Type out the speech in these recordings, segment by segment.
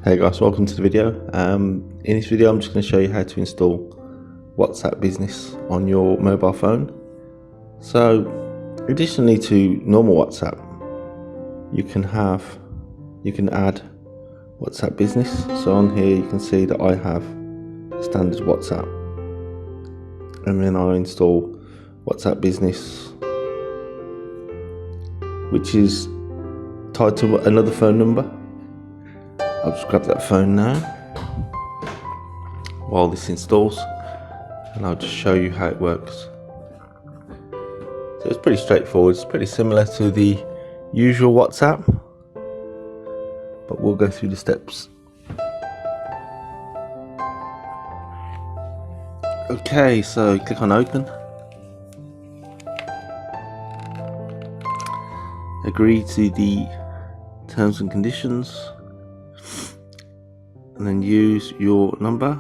Hey guys, welcome to the video. In this video I'm just going to show you how to install WhatsApp Business on your mobile phone. So additionally to normal WhatsApp, you can add WhatsApp Business. So on here you can see that I have standard WhatsApp, and then I install WhatsApp Business, which is tied to another phone number. I'll just grab that phone now while this installs, and I'll just show you how it works. So it's pretty straightforward. It's pretty similar to the usual WhatsApp, but we'll go through the steps. Okay, so click on open, agree to the terms and conditions, and then use your number.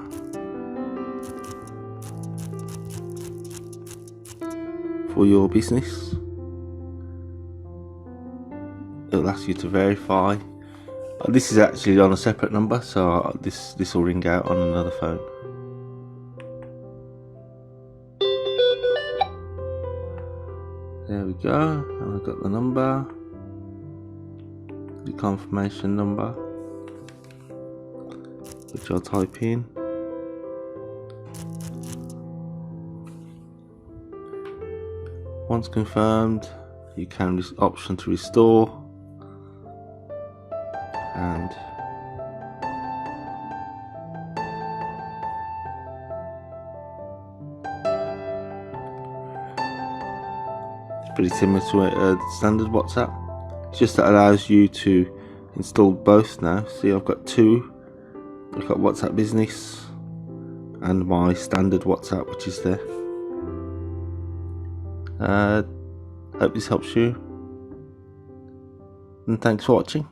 For your business, it'll ask you to verify. This is actually on a separate number, so this will ring out on another phone. There we go, and I've got the number, the confirmation number, which I'll type in. Once confirmed, you can option to restore, and it's pretty similar to a standard WhatsApp. It's just that allows you to install both now. See, I've got two. I've got WhatsApp Business and my standard WhatsApp, which is there. Hope this helps you, and thanks for watching.